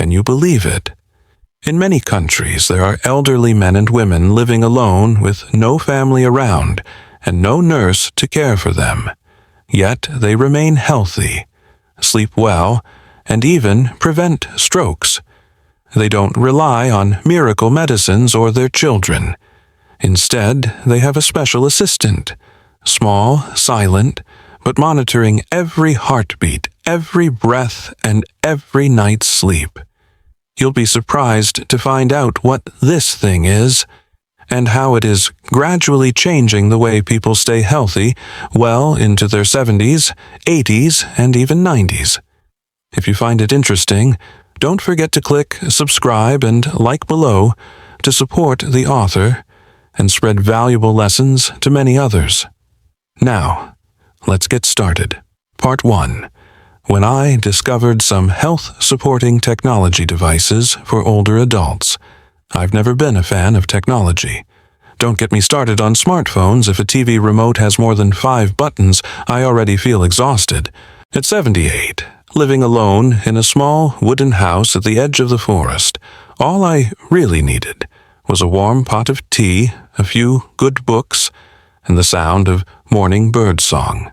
Can you believe it? In many countries, there are elderly men and women living alone with no family around and no nurse to care for them. Yet they remain healthy, sleep well, and even prevent strokes. They don't rely on miracle medicines or their children. Instead, they have a special assistant, small, silent, but monitoring every heartbeat, every breath, and every night's sleep. You'll be surprised to find out what this thing is, and how it is gradually changing the way people stay healthy well into their 70s, 80s, and even 90s. If you find it interesting, don't forget to click subscribe and like below to support the author and spread valuable lessons to many others. Now, let's get started. Part 1. When I discovered some health-supporting technology devices for older adults. I've never been a fan of technology. Don't get me started on smartphones. If a TV remote has more than 5 buttons, I already feel exhausted. At 78, living alone in a small wooden house at the edge of the forest, all I really needed was a warm pot of tea, a few good books, and the sound of morning birdsong.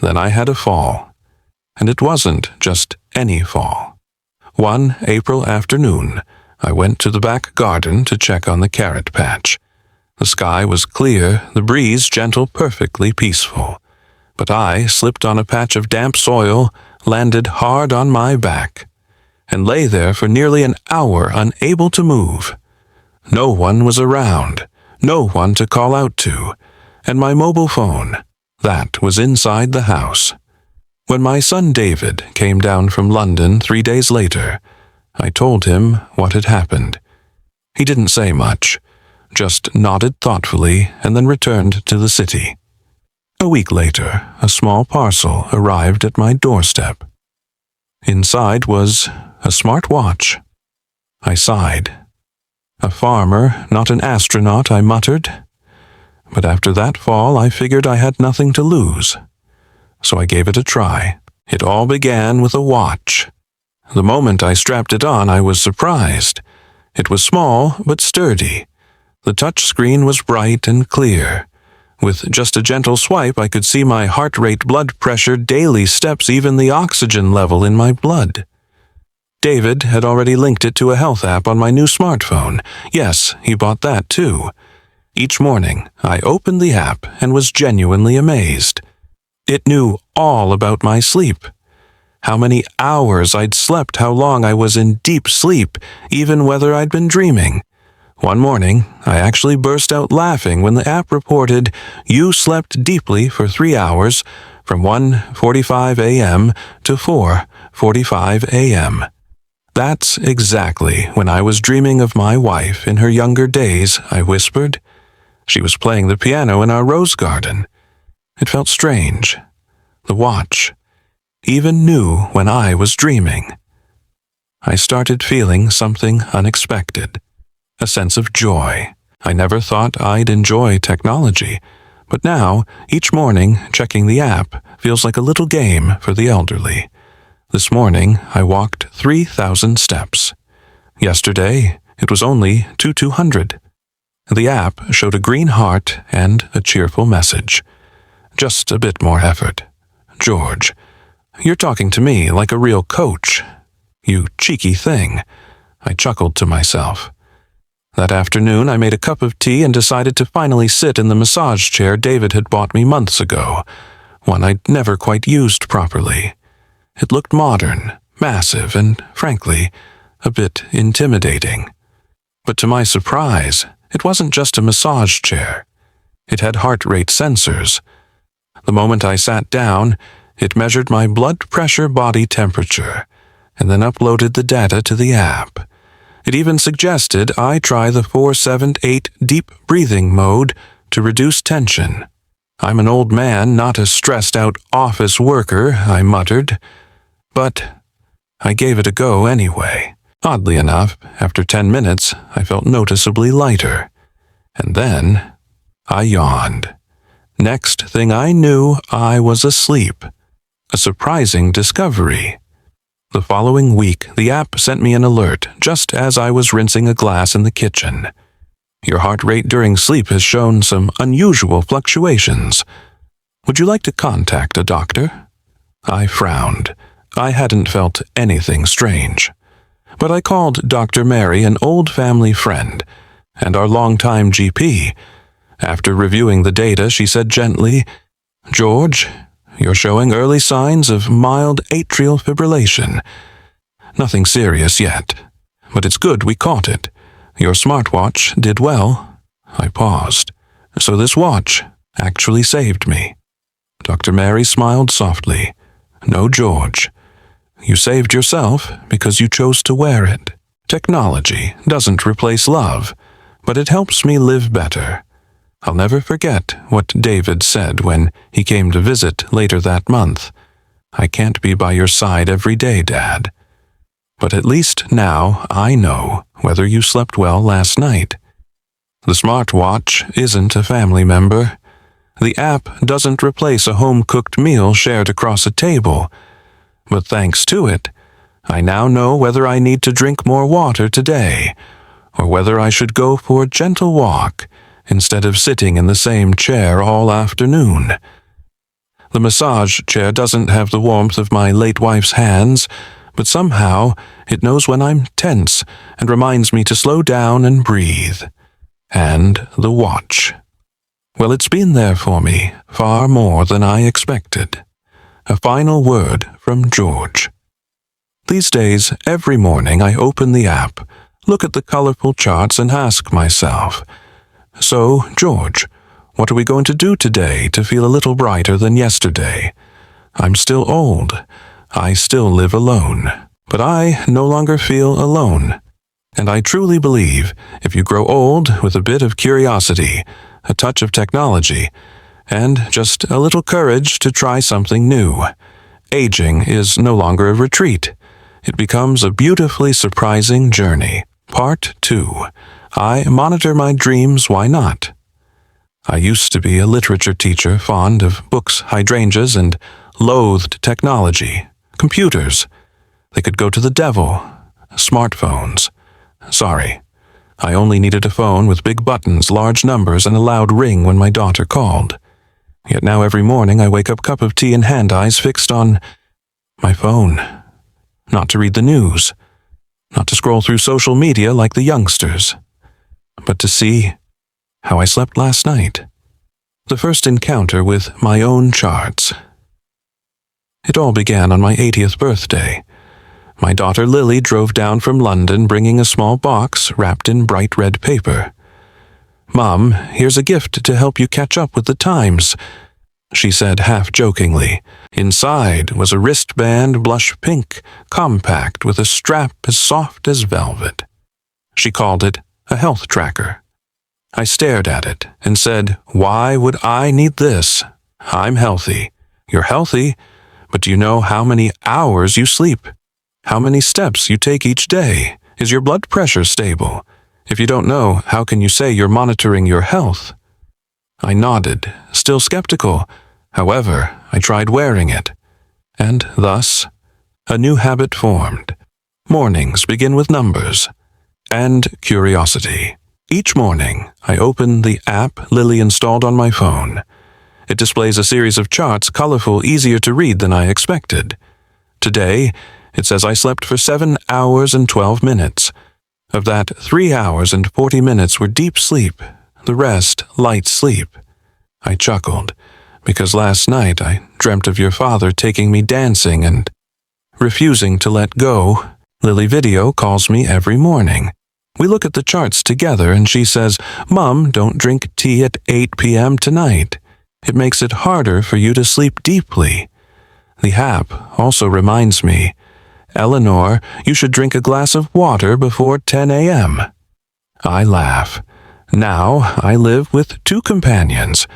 Then I had a fall. And it wasn't just any fall. One April afternoon, I went to the back garden to check on the carrot patch. The sky was clear, the breeze gentle, perfectly peaceful. But I slipped on a patch of damp soil, landed hard on my back, and lay there for nearly an hour unable to move. No one was around, no one to call out to, and my mobile phone, that was inside the house. When my son David came down from London 3 days later, I told him what had happened. He didn't say much, just nodded thoughtfully and then returned to the city. A week later, a small parcel arrived at my doorstep. Inside was a smart watch. I sighed. A farmer, not an astronaut, I muttered. But after that fall, I figured I had nothing to lose. So I gave it a try. It all began with a watch. The moment I strapped it on, I was surprised. It was small but sturdy. The touch screen was bright and clear. With just a gentle swipe, I could see my heart rate, blood pressure, daily steps, even the oxygen level in my blood. David had already linked it to a health app on my new smartphone. Yes, he bought that too. Each morning, I opened the app and was genuinely amazed. It knew all about my sleep. How many hours I'd slept, how long I was in deep sleep, even whether I'd been dreaming. One morning, I actually burst out laughing when the app reported, "You slept deeply for 3 hours, from 1:45 a.m. to 4:45 a.m. That's exactly when I was dreaming of my wife in her younger days, I whispered. She was playing the piano in our rose garden. It felt strange. The watch even knew when I was dreaming. I started feeling something unexpected, a sense of joy. I never thought I'd enjoy technology, but now, each morning, checking the app feels like a little game for the elderly. This morning, I walked 3,000 steps. Yesterday, it was only 200. The app showed a green heart and a cheerful message. Just a bit more effort. George, you're talking to me like a real coach. You cheeky thing. I chuckled to myself. That afternoon, I made a cup of tea and decided to finally sit in the massage chair David had bought me months ago, one I'd never quite used properly. It looked modern, massive, and, frankly, a bit intimidating. But to my surprise, it wasn't just a massage chair. It had heart rate sensors. The moment I sat down, it measured my blood pressure, body temperature, and then uploaded the data to the app. It even suggested I try the 4-7-8 deep breathing mode to reduce tension. I'm an old man, not a stressed-out office worker, I muttered. But I gave it a go anyway. Oddly enough, after 10 minutes, I felt noticeably lighter. And then I yawned. Next thing I knew, I was asleep. A surprising discovery. The following week, the app sent me an alert just as I was rinsing a glass in the kitchen. Your heart rate during sleep has shown some unusual fluctuations. Would you like to contact a doctor? I frowned. I hadn't felt anything strange. But I called Dr. Mary, an old family friend, and our longtime GP. After reviewing the data, she said gently, "George, you're showing early signs of mild atrial fibrillation. Nothing serious yet, but it's good we caught it. Your smartwatch did well." I paused. So this watch actually saved me. Dr. Mary smiled softly. "No, George. You saved yourself because you chose to wear it. Technology doesn't replace love, but it helps me live better." I'll never forget what David said when he came to visit later that month. "I can't be by your side every day, Dad. But at least now I know whether you slept well last night." The smartwatch isn't a family member. The app doesn't replace a home-cooked meal shared across a table. But thanks to it, I now know whether I need to drink more water today, or whether I should go for a gentle walk instead of sitting in the same chair all afternoon. The massage chair doesn't have the warmth of my late wife's hands, but somehow it knows when I'm tense and reminds me to slow down and breathe. And the watch. Well, it's been there for me far more than I expected. A final word from George. These days, every morning I open the app, look at the colorful charts and ask myself, "So, George, what are we going to do today to feel a little brighter than yesterday?" I'm still old. I still live alone. But I no longer feel alone. And I truly believe if you grow old with a bit of curiosity, a touch of technology, and just a little courage to try something new, aging is no longer a retreat. It becomes a beautifully surprising journey. Part 2. I monitor my dreams, why not? I used to be a literature teacher fond of books, hydrangeas, and loathed technology. Computers. They could go to the devil. Smartphones. Sorry. I only needed a phone with big buttons, large numbers, and a loud ring when my daughter called. Yet now every morning I wake up, cup of tea and hand eyes fixed on my phone. Not to read the news. Not to scroll through social media like the youngsters. But to see how I slept last night. The first encounter with my own charts. It all began on my 80th birthday. My daughter Lily drove down from London bringing a small box wrapped in bright red paper. "Mom, here's a gift to help you catch up with the times," she said half-jokingly. Inside was a wristband, blush pink, compact with a strap as soft as velvet. She called it a health tracker. I stared at it and said, "Why would I need this? I'm healthy." "You're healthy, but do you know how many hours you sleep? How many steps you take each day? Is your blood pressure stable? If you don't know, how can you say you're monitoring your health?" I nodded, still skeptical. However, I tried wearing it. And thus, a new habit formed. Mornings begin with numbers. And curiosity. Each morning, I open the app Lily installed on my phone. It displays a series of charts, colorful, easier to read than I expected. Today, it says I slept for 7 hours and 12 minutes. Of that, 3 hours and 40 minutes were deep sleep, the rest light sleep. I chuckled, because last night I dreamt of your father taking me dancing and refusing to let go. Lily Video calls me every morning. We look at the charts together and she says, "Mom, don't drink tea at 8 p.m. tonight. It makes it harder for you to sleep deeply." The app also reminds me, "Eleanor, you should drink a glass of water before 10 a.m. I laugh. Now I live with 2 companions,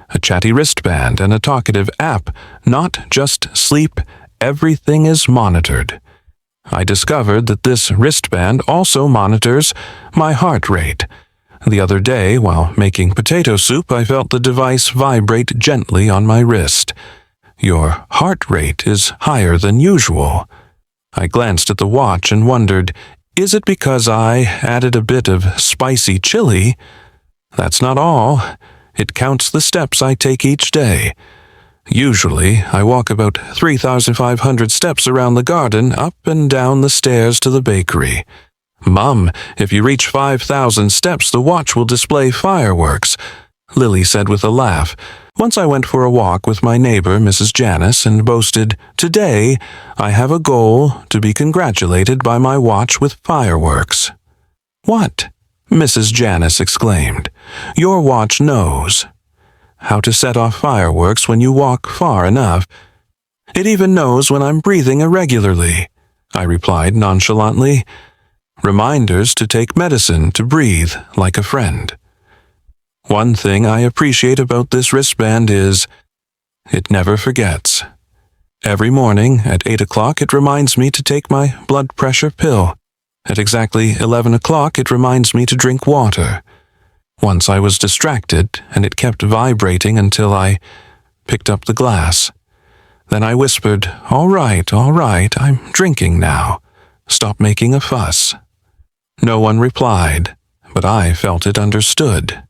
a chatty wristband and a talkative app. Not just sleep, everything is monitored. I discovered that this wristband also monitors my heart rate. The other day, while making potato soup, I felt the device vibrate gently on my wrist. "Your heart rate is higher than usual." I glanced at the watch and wondered, is it because I added a bit of spicy chili? That's not all. It counts the steps I take each day. Usually, I walk about 3,500 steps around the garden, up and down the stairs to the bakery. Mum, if you reach 5,000 steps, the watch will display fireworks, Lily said with a laugh. Once I went for a walk with my neighbor, Mrs. Janice, and boasted, "Today, I have a goal to be congratulated by my watch with fireworks." "What?" Mrs. Janice exclaimed. "Your watch knows how to set off fireworks when you walk far enough. It even knows when I'm breathing irregularly," I replied nonchalantly. "Reminders to take medicine to breathe like a friend." One thing I appreciate about this wristband is it never forgets. Every morning at 8 o'clock it reminds me to take my blood pressure pill. At exactly 11 o'clock it reminds me to drink water. Once I was distracted and it kept vibrating until I picked up the glass. Then I whispered, all right, I'm drinking now. Stop making a fuss." No one replied, but I felt it understood.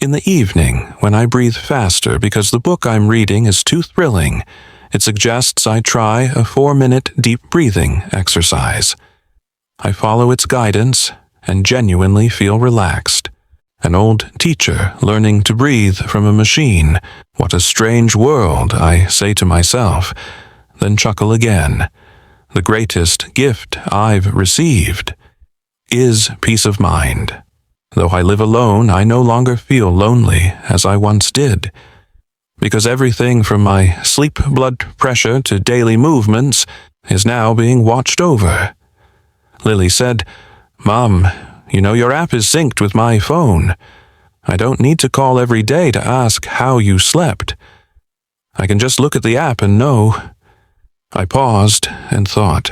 In the evening, when I breathe faster because the book I'm reading is too thrilling, it suggests I try a 4-minute deep breathing exercise. I follow its guidance and genuinely feel relaxed. An old teacher learning to breathe from a machine. What a strange world, I say to myself, then chuckle again. The greatest gift I've received is peace of mind. Though I live alone, I no longer feel lonely as I once did, because everything from my sleep blood pressure to daily movements is now being watched over. Lily said, "Mom, you know your app is synced with my phone. I don't need to call every day to ask how you slept. I can just look at the app and know." I paused and thought.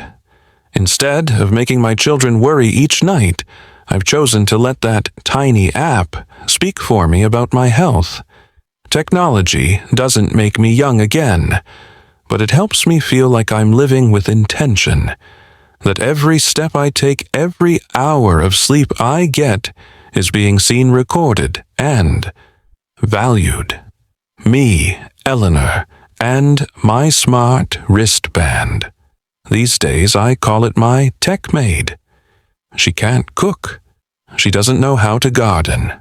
Instead of making my children worry each night, I've chosen to let that tiny app speak for me about my health. Technology doesn't make me young again, but it helps me feel like I'm living with intention, that every step I take, every hour of sleep I get, is being seen, recorded, and valued. Me, Eleanor, and my smart wristband. These days I call it my tech maid. She can't cook. She doesn't know how to garden.